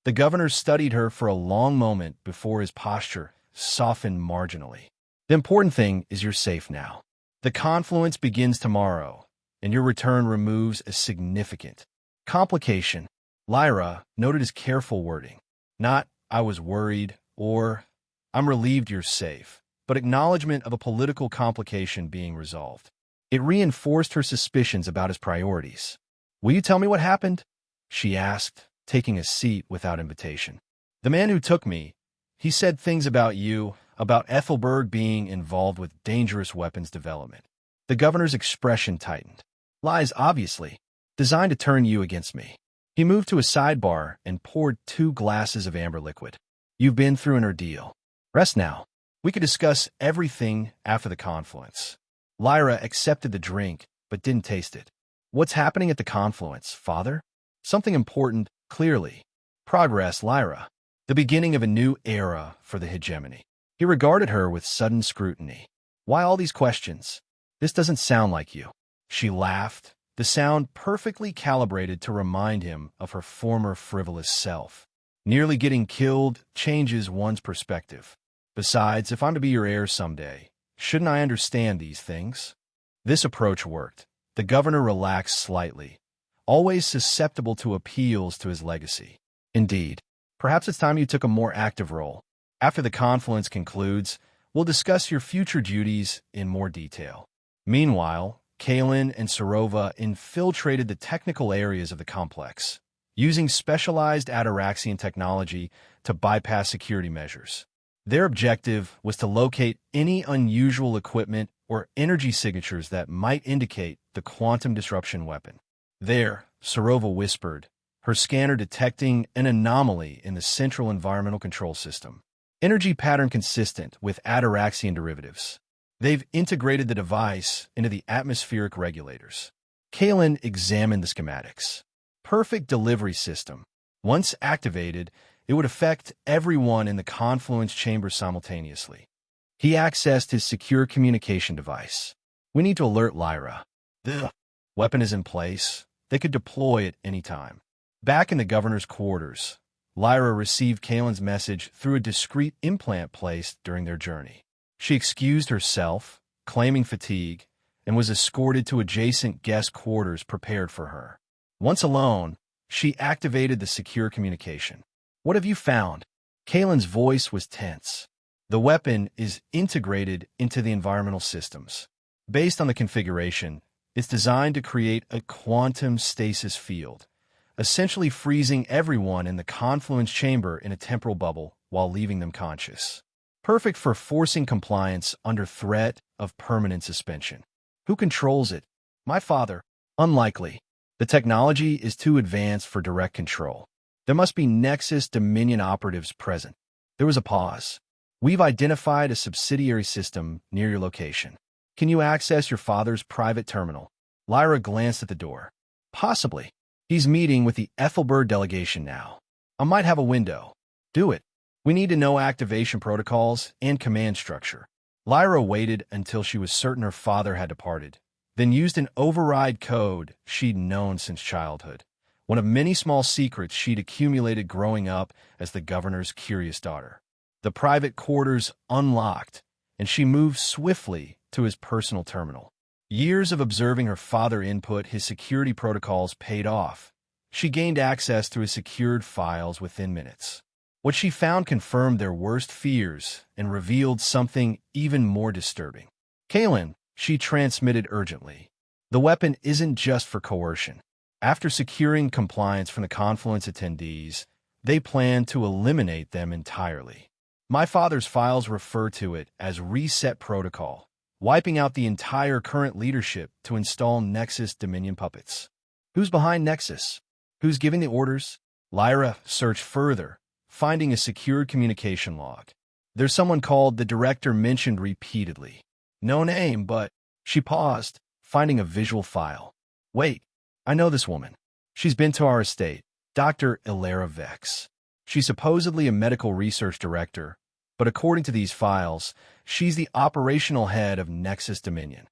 The governor studied her for a long moment before his posture softened marginally. "The important thing is you're safe now. The confluence begins tomorrow, and your return removes a significant complication." Lyra noted his careful wording. Not, "I was worried," or "I'm relieved you're safe," but acknowledgement of a political complication being resolved. It reinforced her suspicions about his priorities. "Will you tell me what happened?" she asked, taking a seat without invitation. "The man who took me, he said things about you, about Ethelberg being involved with dangerous weapons development." The governor's expression tightened. "Lies, obviously, designed to turn you against me." He moved to a sidebar and poured 2 glasses of amber liquid. "You've been through an ordeal. Rest now. We could discuss everything after the confluence." Lyra accepted the drink, but didn't taste it. "What's happening at the confluence, father?" "Something important, clearly. Progress, Lyra. The beginning of a new era for the hegemony." He regarded her with sudden scrutiny. "Why all these questions? This doesn't sound like you." She laughed, the sound perfectly calibrated to remind him of her former frivolous self. "Nearly getting killed changes one's perspective. Besides, if I'm to be your heir someday, shouldn't I understand these things?" This approach worked. The governor relaxed slightly, always susceptible to appeals to his legacy. "Indeed. Perhaps it's time you took a more active role. After the confluence concludes, we'll discuss your future duties in more detail." Meanwhile, Kalin and Sarova infiltrated the technical areas of the complex, using specialized Ataraxian technology to bypass security measures. Their objective was to locate any unusual equipment or energy signatures that might indicate the quantum disruption weapon. "There," Sarova whispered, her scanner detecting an anomaly in the central environmental control system. Energy pattern consistent with Ataraxian derivatives. They've integrated the device into the atmospheric regulators. Kalin examined the schematics. Perfect delivery system. Once activated, it would affect everyone in the confluence chamber simultaneously. He accessed his secure communication device. "We need to alert Lyra. The weapon is in place. They could deploy it any time." Back in the governor's quarters, Lyra received Kalen's message through a discreet implant placed during their journey. She excused herself, claiming fatigue, and was escorted to adjacent guest quarters prepared for her. Once alone, she activated the secure communication. "What have you found?" Kalen's voice was tense. "The weapon is integrated into the environmental systems. Based on the configuration, it's designed to create a quantum stasis field, essentially freezing everyone in the confluence chamber in a temporal bubble while leaving them conscious. Perfect for forcing compliance under threat of permanent suspension." "Who controls it?" "My father." "Unlikely. The technology is too advanced for direct control. There must be Nexus Dominion operatives present." There was a pause. "We've identified a subsidiary system near your location. Can you access your father's private terminal?" Lyra glanced at the door. "Possibly. He's meeting with the Ethelberg delegation now. I might have a window." "Do it. We need to know activation protocols and command structure." Lyra waited until she was certain her father had departed, then used an override code she'd known since childhood, one of many small secrets she'd accumulated growing up as the governor's curious daughter. The private quarters unlocked, and she moved swiftly to his personal terminal. Years of observing her father input his security protocols paid off. She gained access to his secured files within minutes. What she found confirmed their worst fears and revealed something even more disturbing. Kalen, she transmitted urgently. The weapon isn't just for coercion. After securing compliance from the Confluence attendees, they plan to eliminate them entirely. My father's files refer to it as Reset Protocol, wiping out the entire current leadership to install Nexus Dominion puppets. Who's behind Nexus? Who's giving the orders? Lyra searched further, finding a secured communication log. There's someone called the director mentioned repeatedly. No name, but she paused, finding a visual file. Wait, I know this woman. She's been to our estate, Dr. Ilera Vex. She's supposedly a medical research director, but according to these files, she's the operational head of Nexus Dominion.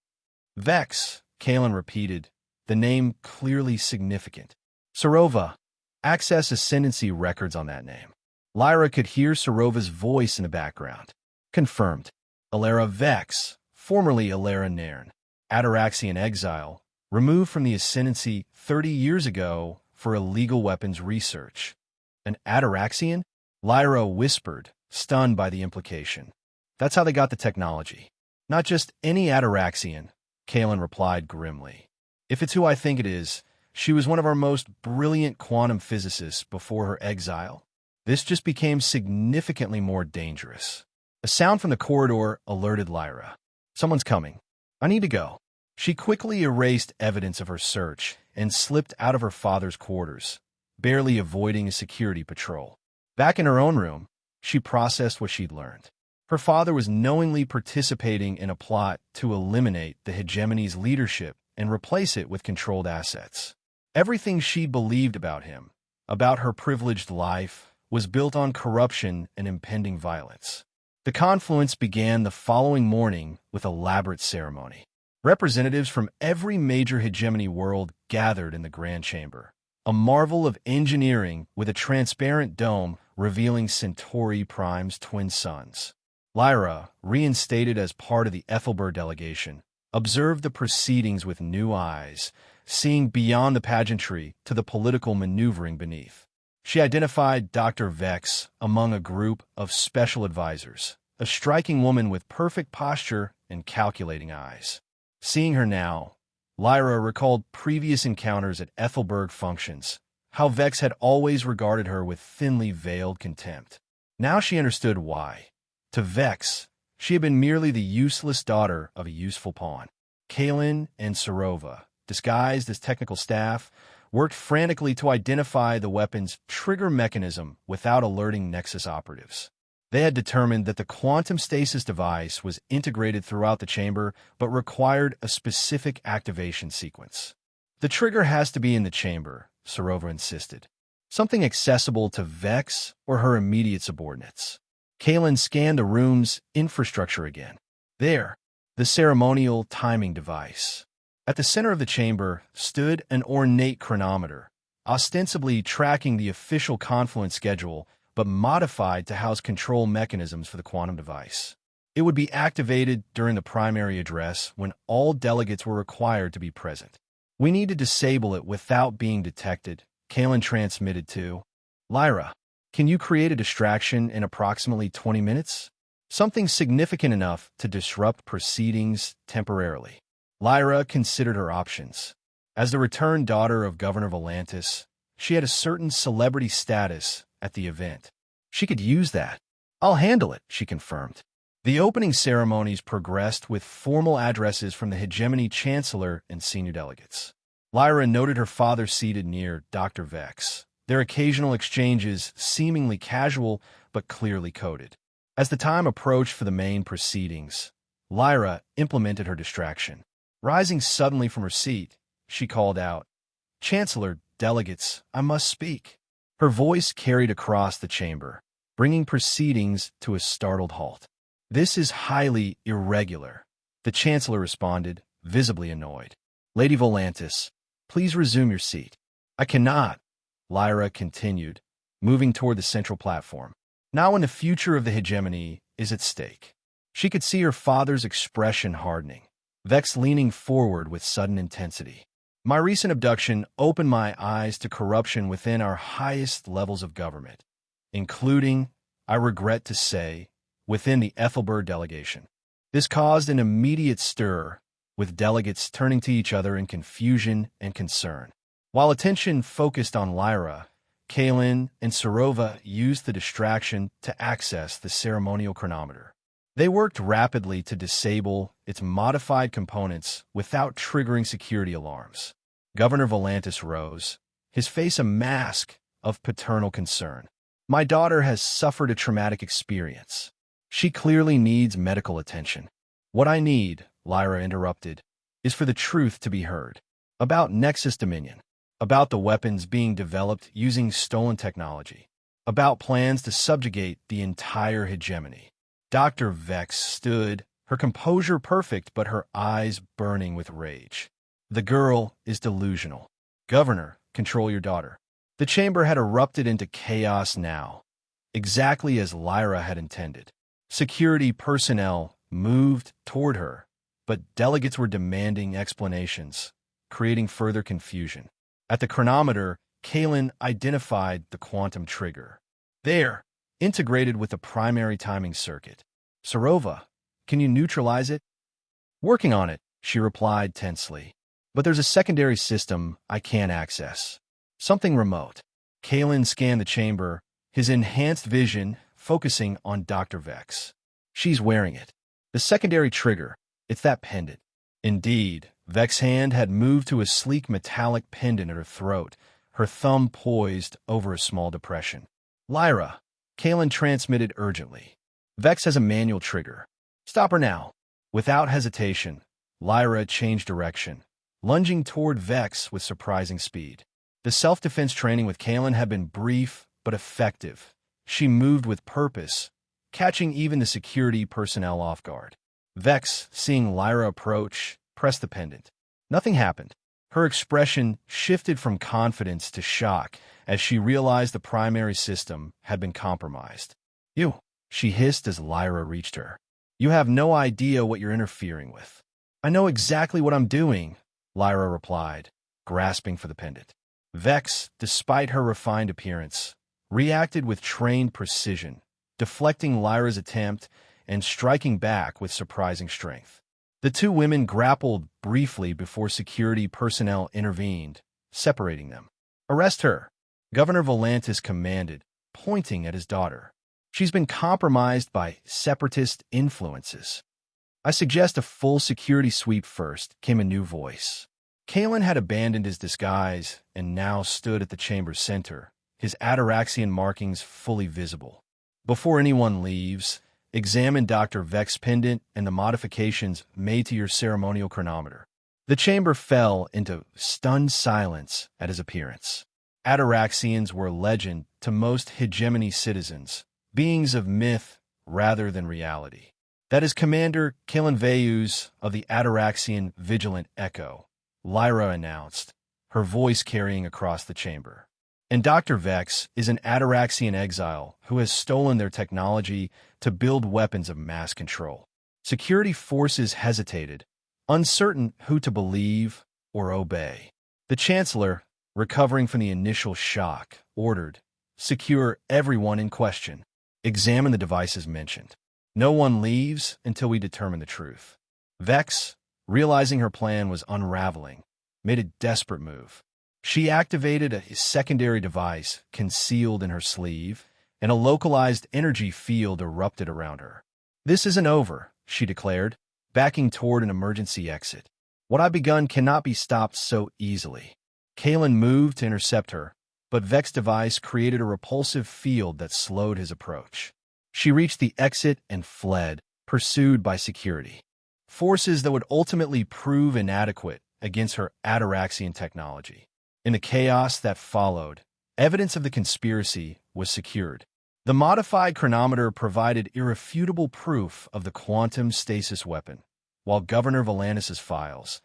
Vex, Kalen repeated, the name clearly significant. Sarova, access ascendancy records on that name. Lyra could hear Sarova's voice in the background. Confirmed. Ilera Vex, formerly Ilera Nairn, Ataraxian exile, removed from the ascendancy 30 years ago for illegal weapons research. An Ataraxian? Lyra whispered, stunned by the implication. That's how they got the technology. Not just any Ataraxian, Kalen replied grimly. If it's who I think it is, she was one of our most brilliant quantum physicists before her exile. This just became significantly more dangerous. A sound from the corridor alerted Lyra. Someone's coming. I need to go. She quickly erased evidence of her search and slipped out of her father's quarters, barely avoiding a security patrol. Back in her own room, she processed what she'd learned. Her father was knowingly participating in a plot to eliminate the hegemony's leadership and replace it with controlled assets. Everything she believed about him, about her privileged life, was built on corruption and impending violence. The confluence began the following morning with elaborate ceremony. Representatives from every major hegemony world gathered in the Grand Chamber, a marvel of engineering with a transparent dome revealing Centauri Prime's twin suns. Lyra, reinstated as part of the Ethelbert delegation, observed the proceedings with new eyes, seeing beyond the pageantry to the political maneuvering beneath. She identified Dr. Vex among a group of special advisors, a striking woman with perfect posture and calculating eyes. Seeing her now, Lyra recalled previous encounters at Ethelberg functions, how Vex had always regarded her with thinly veiled contempt. Now she understood why. To Vex, she had been merely the useless daughter of a useful pawn. Kalen and Sarova, disguised as technical staff, worked frantically to identify the weapon's trigger mechanism without alerting Nexus operatives. They had determined that the quantum stasis device was integrated throughout the chamber but required a specific activation sequence. The trigger has to be in the chamber, Sarova insisted. Something accessible to Vex or her immediate subordinates. Kalen scanned the room's infrastructure again. There, the ceremonial timing device. At the center of the chamber stood an ornate chronometer, ostensibly tracking the official confluence schedule, but modified to house control mechanisms for the quantum device. It would be activated during the primary address when all delegates were required to be present. We need to disable it without being detected, Kalen transmitted to Lyra. Can you create a distraction in approximately 20 minutes? Something significant enough to disrupt proceedings temporarily. Lyra considered her options. As the returned daughter of Governor Volantis, she had a certain celebrity status at the event. She could use that. I'll handle it, she confirmed. The opening ceremonies progressed with formal addresses from the hegemony chancellor and senior delegates. Lyra noted her father seated near Dr. Vex, their occasional exchanges seemingly casual but clearly coded. As the time approached for the main proceedings, Lyra implemented her distraction. Rising suddenly from her seat, she called out, "Chancellor, delegates, I must speak." Her voice carried across the chamber, bringing proceedings to a startled halt. "This is highly irregular," the Chancellor responded, visibly annoyed. "Lady Volantis, please resume your seat." "I cannot," Lyra continued, moving toward the central platform. Now when the future of the hegemony is at stake. She could see her father's expression hardening, Vex leaning forward with sudden intensity. "My recent abduction opened my eyes to corruption within our highest levels of government. including, I regret to say, within the Ethelbert delegation. This caused an immediate stir, with delegates turning to each other in confusion and concern. While attention focused on Lyra, Kalin and Sarova used the distraction to access the ceremonial chronometer. They worked rapidly to disable its modified components without triggering security alarms. Governor Volantis rose, his face a mask of paternal concern. My daughter has suffered a traumatic experience. She clearly needs medical attention. What I need, Lyra interrupted, is for the truth to be heard. About Nexus Dominion. About the weapons being developed using stolen technology. About plans to subjugate the entire hegemony. Dr. Vex stood, her composure perfect but her eyes burning with rage. The girl is delusional. Governor, control your daughter. The chamber had erupted into chaos now, exactly as Lyra had intended. Security personnel moved toward her, but delegates were demanding explanations, creating further confusion. At the chronometer, Kalin identified the quantum trigger. There, integrated with the primary timing circuit. Sarova, can you neutralize it? Working on it, she replied tensely. But there's a secondary system I can't access. Something remote. Kalin scanned the chamber, his enhanced vision focusing on Dr. Vex. She's wearing it. The secondary trigger, it's that pendant. Indeed, Vex's hand had moved to a sleek metallic pendant at her throat, her thumb poised over a small depression. Lyra, Kalin transmitted urgently. Vex has a manual trigger. Stop her now. Without hesitation, Lyra changed direction, lunging toward Vex with surprising speed. The self-defense training with Kalin had been brief but effective. She moved with purpose, catching even the security personnel off guard. Vex, seeing Lyra approach, pressed the pendant. Nothing happened. Her expression shifted from confidence to shock as she realized the primary system had been compromised. You, she hissed as Lyra reached her. You have no idea what you're interfering with. I know exactly what I'm doing, Lyra replied, grasping for the pendant. Vex, despite her refined appearance, reacted with trained precision, deflecting Lyra's attempt and striking back with surprising strength. The two women grappled briefly before security personnel intervened, separating them. Arrest her, Governor Volantis commanded, pointing at his daughter. She's been compromised by separatist influences. I suggest a full security sweep first, came a new voice. Kalin had abandoned his disguise and now stood at the chamber's center, his ataraxian markings fully visible. Before anyone leaves, examine Dr. Vex's pendant and the modifications made to your ceremonial chronometer. The chamber fell into stunned silence at his appearance. Ataraxians were legend to most hegemony citizens, beings of myth rather than reality. That is Commander Kalin Veus of the Ataraxian Vigilant Echo, Lyra announced, her voice carrying across the chamber. And Dr. Vex is an Ataraxian exile who has stolen their technology to build weapons of mass control. Security forces hesitated, uncertain who to believe or obey. The Chancellor, recovering from the initial shock, ordered, secure everyone in question. Examine the devices mentioned. No one leaves until we determine the truth. Vex, realizing her plan was unraveling, made a desperate move. She activated a secondary device concealed in her sleeve, and a localized energy field erupted around her. This isn't over, she declared, backing toward an emergency exit. What I've begun cannot be stopped so easily. Kalin moved to intercept her, but Vex's device created a repulsive field that slowed his approach. She reached the exit and fled, pursued by security. Forces that would ultimately prove inadequate against her Ataraxian technology. In the chaos that followed, evidence of the conspiracy was secured. The modified chronometer provided irrefutable proof of the quantum stasis weapon, while Governor Volantis' files,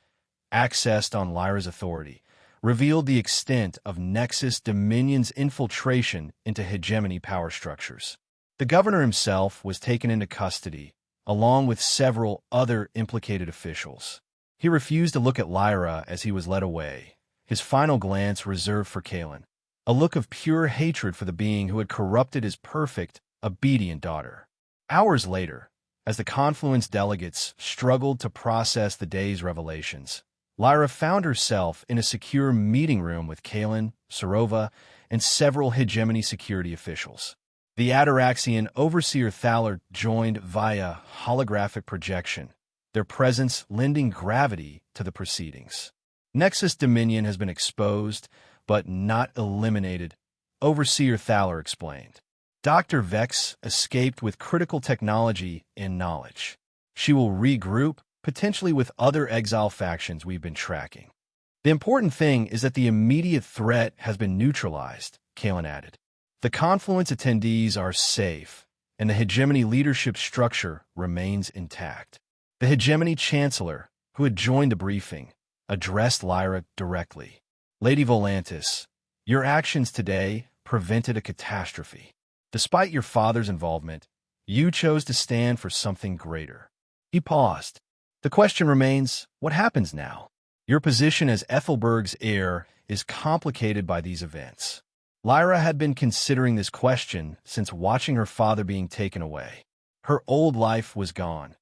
accessed on Lyra's authority, revealed the extent of Nexus Dominion's infiltration into hegemony power structures. The governor himself was taken into custody, along with several other implicated officials. He refused to look at Lyra as he was led away, his final glance reserved for Kalin. a look of pure hatred for the being who had corrupted his perfect, obedient daughter. Hours later, as the Confluence delegates struggled to process the day's revelations, Lyra found herself in a secure meeting room with Kalin, Sarova, and several hegemony security officials. The Ataraxian overseer Thaler joined via holographic projection, their presence lending gravity to the proceedings. Nexus Dominion has been exposed, but not eliminated, Overseer Thaler explained. Dr. Vex escaped with critical technology and knowledge. She will regroup, potentially with other exile factions we've been tracking. The important thing is that the immediate threat has been neutralized, Kalin added. The Confluence attendees are safe, and the hegemony leadership structure remains intact. The hegemony chancellor, who had joined the briefing, addressed Lyra directly. Lady Volantis, your actions today prevented a catastrophe. Despite your father's involvement, you chose to stand for something greater. He paused. The question remains, what happens now? Your position as Ethelberg's heir is complicated by these events. Lyra had been considering this question since watching her father being taken away. Her old life was gone.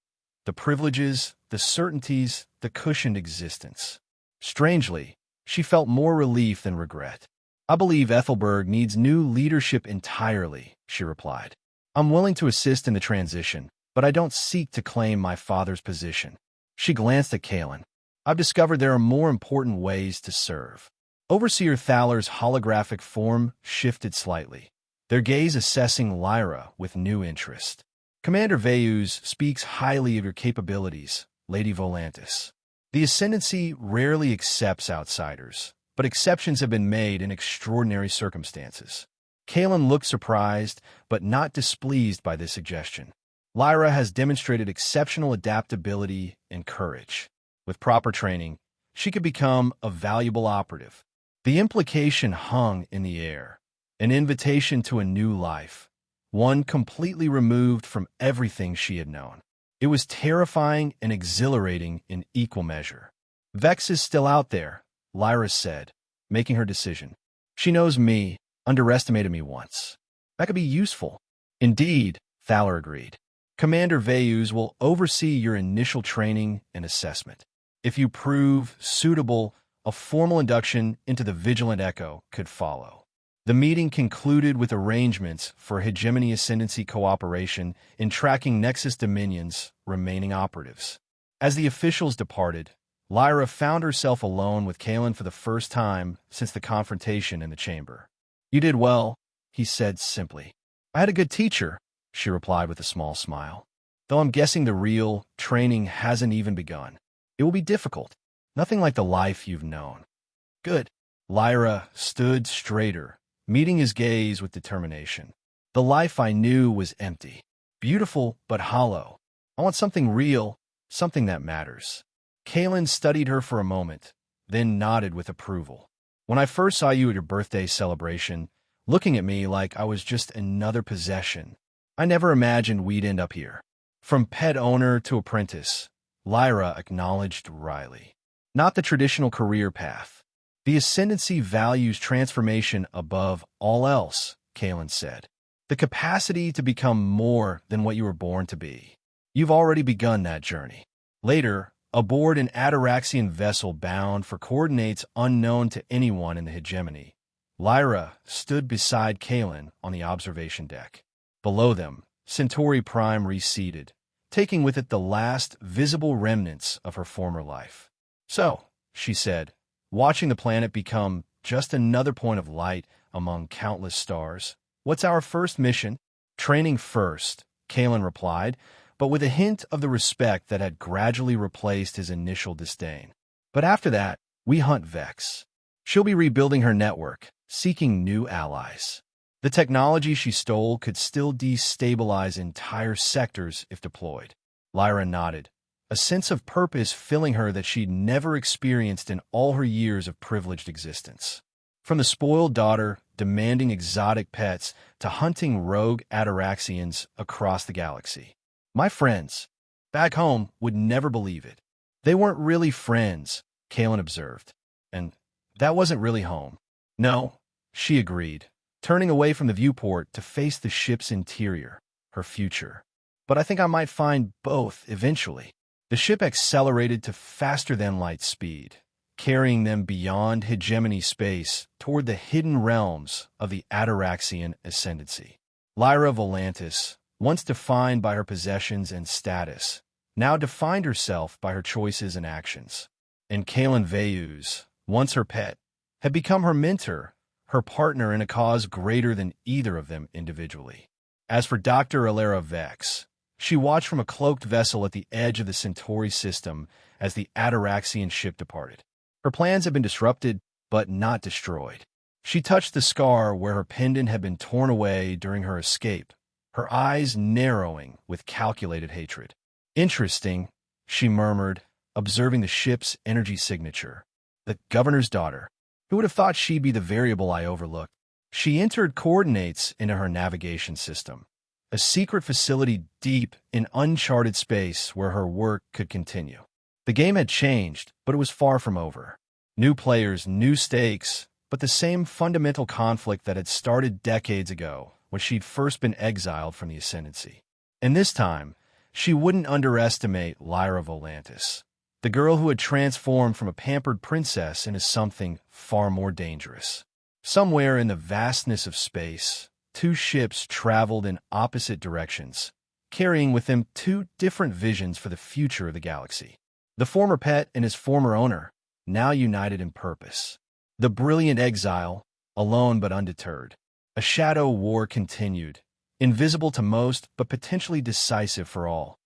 The privileges, the certainties, the cushioned existence. Strangely, she felt more relief than regret. I believe Ethelberg needs new leadership entirely, she replied. I'm willing to assist in the transition, but I don't seek to claim my father's position. She glanced at Kalin. I've discovered there are more important ways to serve. Overseer Thaler's holographic form shifted slightly, their gaze assessing Lyra with new interest. Commander Veus speaks highly of your capabilities, Lady Volantis. The Ascendancy rarely accepts outsiders, but exceptions have been made in extraordinary circumstances. Kalin looked surprised, but not displeased by this suggestion. Lyra has demonstrated exceptional adaptability and courage. With proper training, she could become a valuable operative. The implication hung in the air, an invitation to a new life, one completely removed from everything she had known. It was terrifying and exhilarating in equal measure. Vex is still out there, Lyra said, making her decision. She knows me, underestimated me once. That could be useful. Indeed, Thaler agreed. Commander Veus will oversee your initial training and assessment. If you prove suitable, a formal induction into the Vigilant Echo could follow. The meeting concluded with arrangements for Hegemony Ascendancy cooperation in tracking Nexus Dominion's remaining operatives. As the officials departed, Lyra found herself alone with Kalin for the first time since the confrontation in the chamber. You did well, he said simply. I had a good teacher, she replied with a small smile. Though I'm guessing the real training hasn't even begun. It will be difficult. Nothing like the life you've known. Good. Lyra stood straighter, meeting his gaze with determination. The life I knew was empty. Beautiful, but hollow. I want something real, something that matters. Kalin studied her for a moment, then nodded with approval. When I first saw you at your birthday celebration, looking at me like I was just another possession, I never imagined we'd end up here. From pet owner to apprentice, Lyra acknowledged wryly. Not the traditional career path. The Ascendancy values transformation above all else, Kalin said. The capacity to become more than what you were born to be. You've already begun that journey. Later, aboard an Ataraxian vessel bound for coordinates unknown to anyone in the hegemony, Lyra stood beside Kalin on the observation deck. Below them, Centauri Prime receded, taking with it the last visible remnants of her former life. So, she said, watching the planet become just another point of light among countless stars. What's our first mission? Training first, Kalin replied, but with a hint of the respect that had gradually replaced his initial disdain. But after that, we hunt Vex. She'll be rebuilding her network, seeking new allies. The technology she stole could still destabilize entire sectors if deployed. Lyra nodded, a sense of purpose filling her that she'd never experienced in all her years of privileged existence. From the spoiled daughter demanding exotic pets to hunting rogue Ataraxians across the galaxy. My friends, back home, would never believe it. They weren't really friends, Kalin observed. And that wasn't really home. No, she agreed, turning away from the viewport to face the ship's interior, her future. But I think I might find both eventually. The ship accelerated to faster-than-light speed, carrying them beyond hegemony space toward the hidden realms of the Ataraxian ascendancy. Lyra Volantis, once defined by her possessions and status, now defined herself by her choices and actions. And Kaelin Veus, once her pet, had become her mentor, her partner in a cause greater than either of them individually. As for Dr. Alara Vex, she watched from a cloaked vessel at the edge of the Centauri system as the Ataraxian ship departed. Her plans had been disrupted, but not destroyed. She touched the scar where her pendant had been torn away during her escape, her eyes narrowing with calculated hatred. "Interesting," she murmured, observing the ship's energy signature. "The governor's daughter. Who would have thought she'd be the variable I overlooked?" She entered coordinates into her navigation system, a secret facility deep in uncharted space where her work could continue. The game had changed, but it was far from over. New players, new stakes, but the same fundamental conflict that had started decades ago when she'd first been exiled from the Ascendancy. And this time, she wouldn't underestimate Lyra Volantis, the girl who had transformed from a pampered princess into something far more dangerous. Somewhere in the vastness of space, two ships traveled in opposite directions, carrying with them two different visions for the future of the galaxy. The former pet and his former owner, now united in purpose. The brilliant exile, alone but undeterred. A shadow war continued, invisible to most but potentially decisive for all.